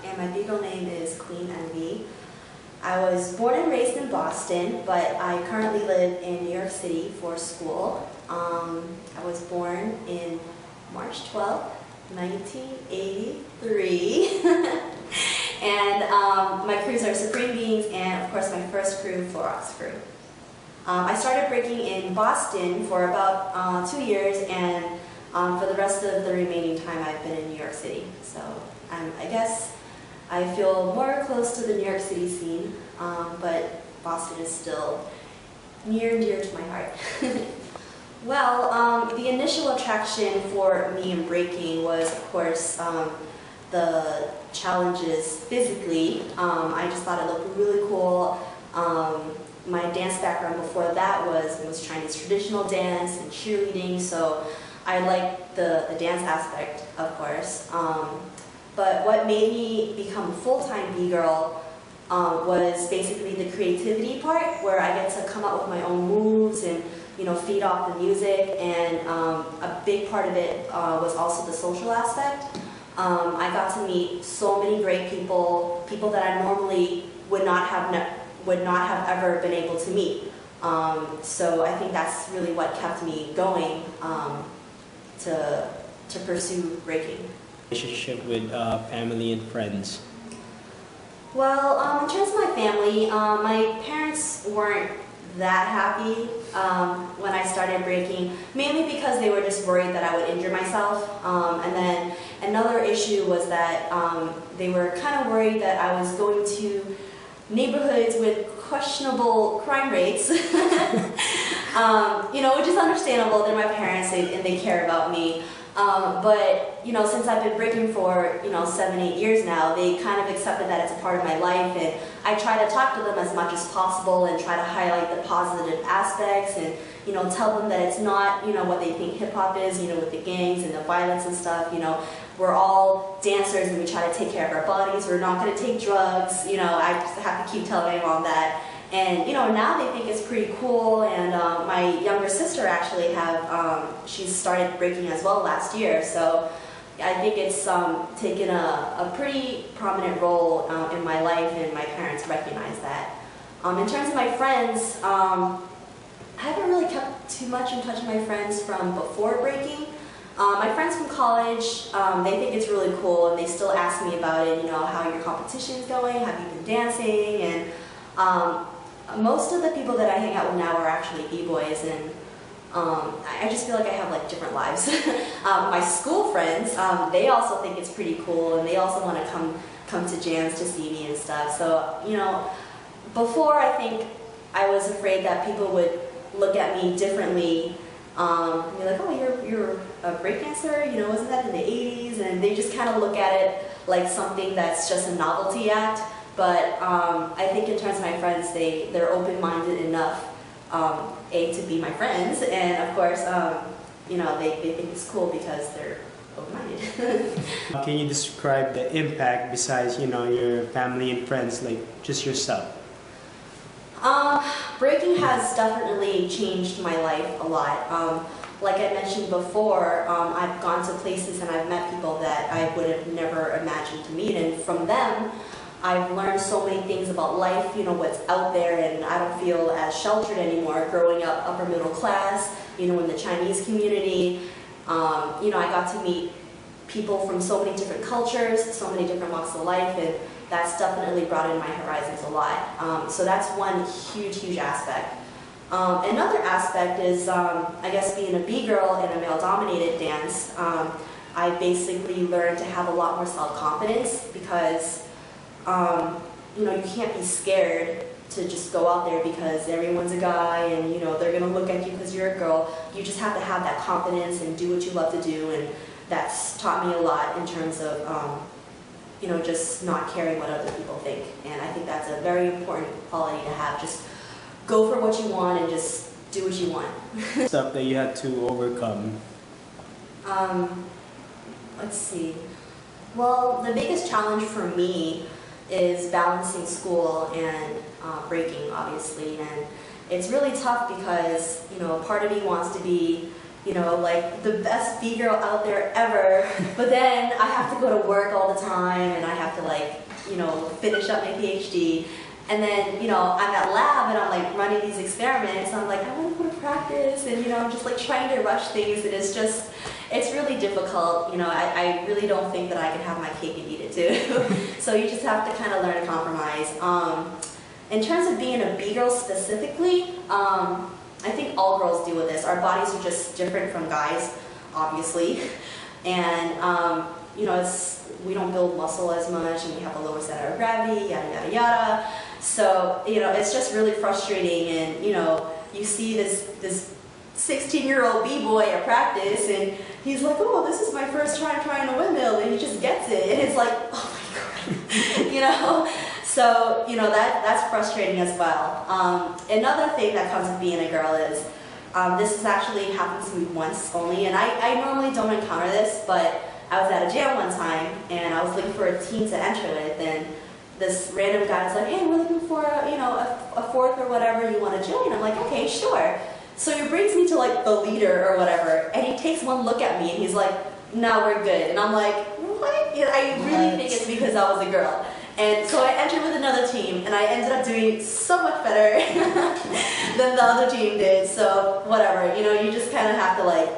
and my Bgirl name is Queen Envy. I was born and raised in Boston, but I currently live in New York City for school. I was born in March 12th, 1983. And my crews are Supreme Beings and, of course, my first crew, Florox crew. I started breaking in Boston for about 2 years, and for the rest of the remaining time I've been in New York City. So I guess I feel more close to the New York City scene, but Boston is still near and dear to my heart. Well, the initial attraction for me in breaking was, of course, the challenges physically. I just thought it looked really cool. My dance background before that was Chinese traditional dance and cheerleading, so I liked the dance aspect, of course. But what made me become a full-time B-girl was basically the creativity part, where I get to come up with my own moves and feed off the music, and a big part of it was also the social aspect. I got to meet so many great people that I normally would not have ever been able to meet. So I think that's really what kept me going to pursue breaking. Relationship with family and friends? Well, in terms of my family, my parents weren't that happy when I started breaking, mainly because they were just worried that I would injure myself. And then another issue was that they were kind of worried that I was going to neighborhoods with questionable crime rates. Which is understandable. They're my parents and they care about me. But since I've been breaking for 7-8 years now, they kind of accepted that it's a part of my life, and I try to talk to them as much as possible and try to highlight the positive aspects and tell them that it's not what they think hip hop is, with the gangs and the violence and stuff. We're all dancers and we try to take care of our bodies. We're not going to take drugs. I just have to keep telling my mom that. And now they think it's pretty cool, and my younger sister actually she's started breaking as well last year, so I think it's taken a pretty prominent role in my life, and my parents recognize that. In terms of my friends, I haven't really kept too much in touch with my friends from before breaking. My friends from college, they think it's really cool, and they still ask me about it, how your competition's going, have you been dancing, and most of the people that I hang out with now are actually B-boys, and I just feel like I have different lives. My school friends, they also think it's pretty cool, and they also want to come to jams to see me and stuff. So before, I think I was afraid that people would look at me differently, and be like, oh, you're a breakdancer, isn't that in the 80s? And they just kind of look at it like something that's just a novelty act. But I think in terms of my friends, they're open-minded enough, to be my friends, and of course, they think it's cool because they're open-minded. Can you describe the impact besides, your family and friends, like just yourself? Breaking has definitely changed my life a lot. Like I mentioned before, I've gone to places and I've met people that I would have never imagined to meet, and from them, I've learned so many things about life, what's out there, and I don't feel as sheltered anymore growing up upper middle class, in the Chinese community. I got to meet people from so many different cultures, so many different walks of life, and that's definitely broadened my horizons a lot. So that's one huge aspect. Another aspect is, I guess, being a B-girl in a male-dominated dance. I basically learned to have a lot more self-confidence because you can't be scared to just go out there because everyone's a guy and they're gonna look at you because you're a girl. You just have to have that confidence and do what you love to do, and that's taught me a lot in terms of just not caring what other people think. And I think that's a very important quality to have. Just go for what you want and just do what you want. Stuff that you had to overcome. Let's see. Well, the biggest challenge for me is balancing school and breaking, obviously, and it's really tough because part of me wants to be like the best B-girl out there ever, but then I have to go to work all the time, and I have to finish up my PhD. And then, I'm at lab and I'm like running these experiments. I'm like, I want to go to practice, and I'm just like trying to rush things, and it's really difficult. I really don't think that I can have my cake and eat it too. So you just have to kind of learn to compromise. In terms of being a B-girl specifically, I think all girls deal with this. Our bodies are just different from guys, obviously. And, we don't build muscle as much, and we have a lower center of gravity, yada, yada, yada. So, it's just really frustrating, and, you see this 16-year-old B-boy at practice, and he's like, oh, this is my first time trying a windmill, and he just gets it, and it's like, oh my God, So, that's frustrating as well. Another thing that comes with being a girl is, this has actually happened to me once only, and I normally don't encounter this, but I was at a jam one time, and I was looking for a team to enter with, and this random guy was like, hey, we're looking for a fourth or whatever, you want to join? I'm like, okay, sure. So he brings me to like the leader or whatever, and he takes one look at me, and he's like, no, we're good. And I'm like, what? I really think it's because I was a girl. And so I entered with another team, and I ended up doing so much better than the other team did. So whatever, you just kind of have to like,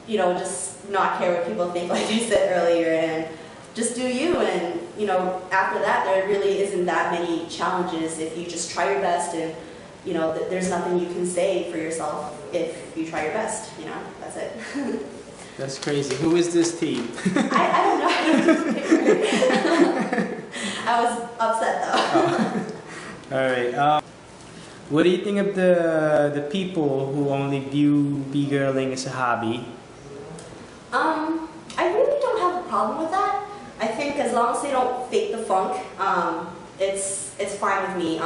just not care what people think, like I said earlier, and just do you. And after that, there really isn't that many challenges if you just try your best, and there's nothing you can say for yourself if you try your best. That's it. That's crazy. Who is this team? I don't know. I was upset though. All right. What do you think of the people who only view B-girling as a hobby? I really don't have a problem with that. I think as long as they don't fake the funk, it's fine with me.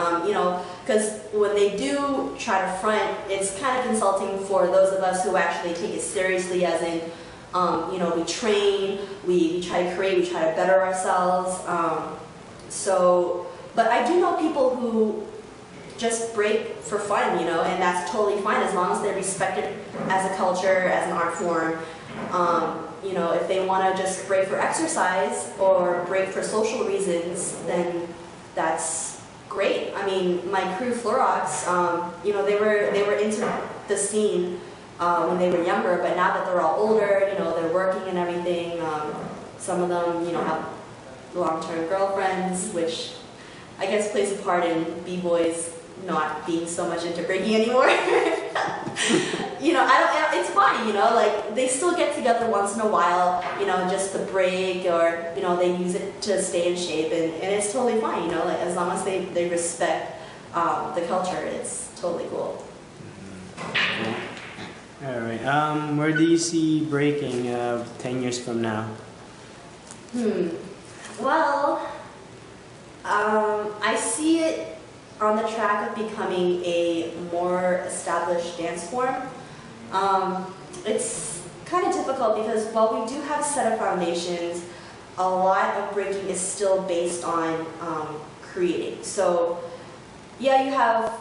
Because when they do try to front, it's kind of insulting for those of us who actually take it seriously, as in, we train, we try to create, we try to better ourselves. But I do know people who just break for fun, and that's totally fine as long as they're respected as a culture, as an art form. If they want to just break for exercise or break for social reasons, then that's great. I mean, my crew, Florox, they were into the scene when they were younger, but now that they're all older, they're working and everything. Some of them, have long-term girlfriends, which I guess plays a part in B-boys not being so much into breaking anymore. It's fine, like they still get together once in a while, just to break, or, they use it to stay in shape, and it's totally fine, like as long as they respect the culture, it's totally cool. All right. Where do you see breaking 10 years from now? Well, I see it on the track of becoming a more established dance form. It's kind of difficult because while we do have a set of foundations, a lot of breaking is still based on creating. So yeah, you have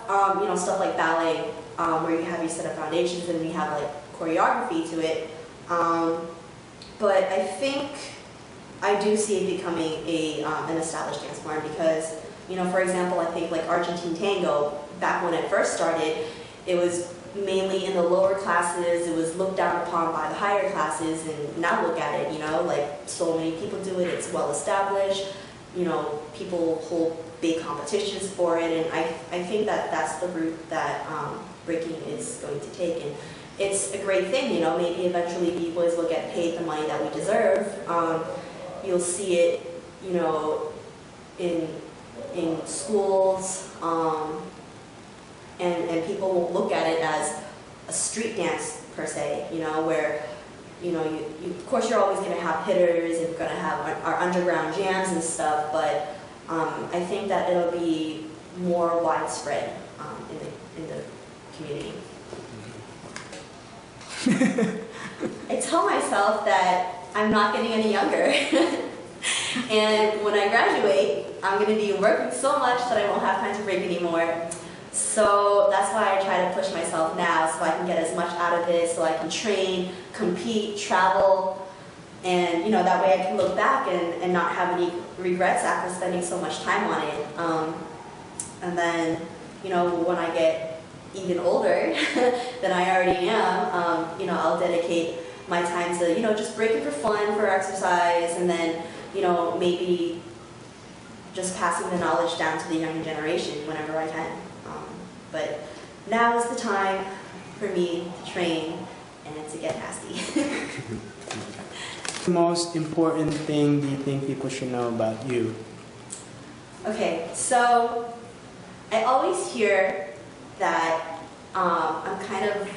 stuff like ballet, where you have your set of foundations and you have like choreography to it. But I think I do see it becoming an established dance form because, for example, I think like Argentine tango, back when it first started, it was mainly in the lower classes, it was looked down upon by the higher classes, and now look at it, like so many people do it, it's well established, people hold big competitions for it, and I think that that's the route that breaking is going to take, and it's a great thing, maybe eventually B-boys will get paid the money that we deserve. You'll see it, in schools, and people won't look at it as a street dance per se, where, of course you're always going to have hitters and you're going to have our underground jams and stuff, but I think that it'll be more widespread in the community. I tell myself that I'm not getting any younger. And when I graduate, I'm going to be working so much that I won't have time to break anymore. So that's why I try to push myself now, so I can get as much out of it, so I can train, compete, travel, And that way I can look back and not have any regrets after spending so much time on it. And then, when I get even older than I already am, I'll dedicate my time to, just breaking for fun, for exercise, and then, maybe just passing the knowledge down to the younger generation whenever I can. But now is the time for me to train and to get nasty. The most important thing do you think people should know about you? Okay, so I always hear that I'm kind of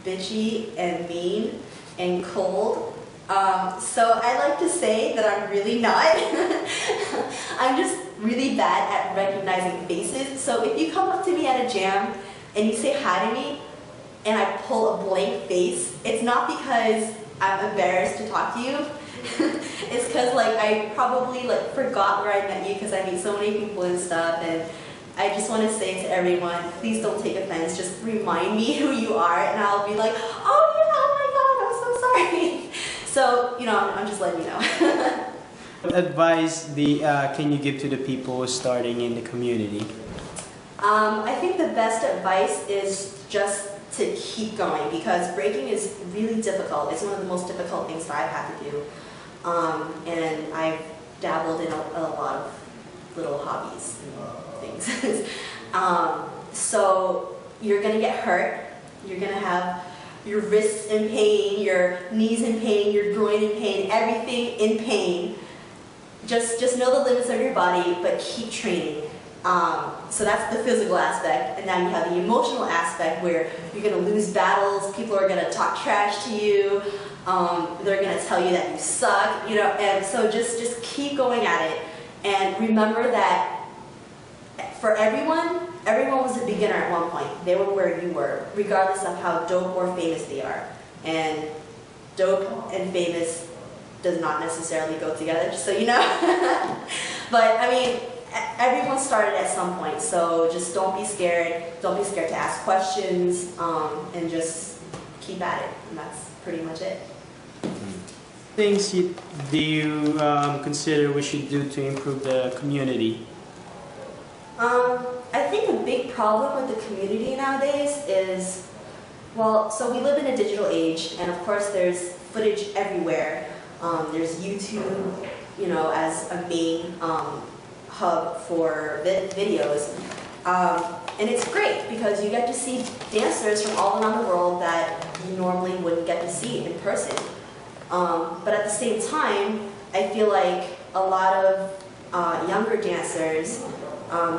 bitchy and mean and cold. So I like to say that I'm really not. I'm just really bad at recognizing faces. So if you come up to me at a jam and you say hi to me and I pull a blank face, it's not because I'm embarrassed to talk to you. It's because I probably forgot where I met you because I meet so many people and stuff, and I just want to say to everyone, please don't take offense. Just remind me who you are, and I'll be like, oh yeah, oh my God, I'm so sorry. So I'm just letting you know. What advice can you give to the people starting in the community? I think the best advice is just to keep going, because breaking is really difficult. It's one of the most difficult things that I've had to do. And I've dabbled in a lot of little hobbies and things. So you're going to get hurt. You're going to have your wrists in pain, your knees in pain, your groin in pain, everything in pain. Just know the limits of your body, but keep training. So that's the physical aspect, and now you have the emotional aspect where you're going to lose battles, people are going to talk trash to you, they're going to tell you that you suck, and so just keep going at it, and remember that for everyone was a beginner at one point. They were where you were, regardless of how dope or famous they are, and dope and famous does not necessarily go together, just so you know. But I mean, everyone started at some point, so just don't be scared. Don't be scared to ask questions, and just keep at it. And that's pretty much it. Things do you consider we should do to improve the community? I think a big problem with the community nowadays is, well, so we live in a digital age, and of course there's footage everywhere. There's YouTube, as a main hub for videos, and it's great because you get to see dancers from all around the world that you normally wouldn't get to see in person. But at the same time, I feel like a lot of younger dancers,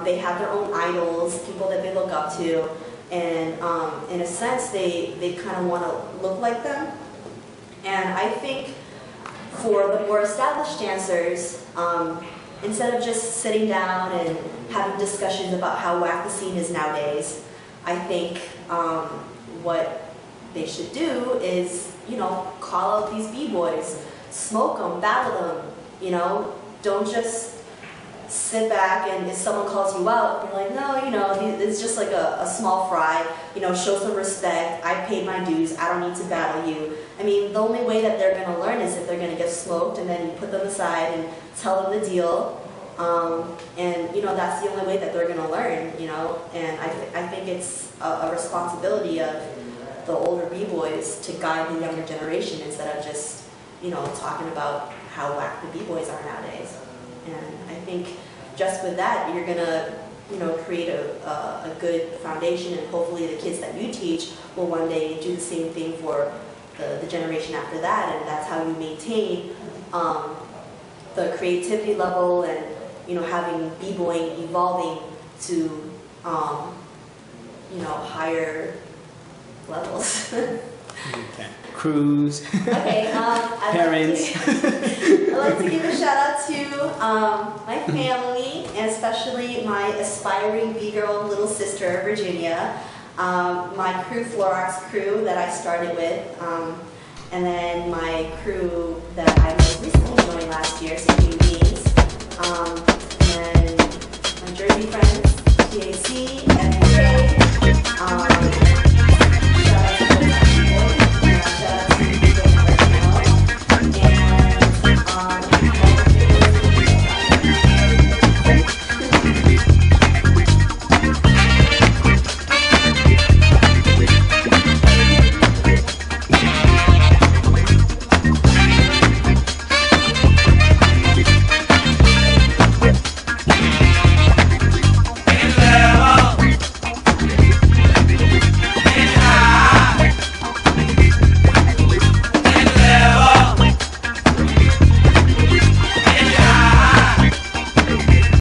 they have their own idols, people that they look up to, and in a sense they kind of want to look like them. And I think for the more established dancers, instead of just sitting down and having discussions about how whack the scene is nowadays, I think what they should do is, call out these b-boys, smoke them, battle them, don't just sit back and if someone calls you out, you're like, no, it's just like a small fry, show some respect, I paid my dues, I don't need to battle you. I mean, the only way that they're going to learn is if they're going to get smoked, and then you put them aside and tell them the deal, and that's the only way that they're going to learn, and I think it's a responsibility of the older b-boys to guide the younger generation instead of just, talking about how whack the b-boys are nowadays. And I think just with that, you're going to, create a good foundation, and hopefully the kids that you teach will one day do the same thing for the generation after that, and that's how you maintain the creativity level and, having b-boying evolving to, higher levels. Okay. Crews. Okay, Parents. I'd like to give a shout out to my family, and especially my aspiring b-girl little sister, Virginia, my crew, Florox crew, that I started with, and then my crew that I most recently joined last year, so Human Beings.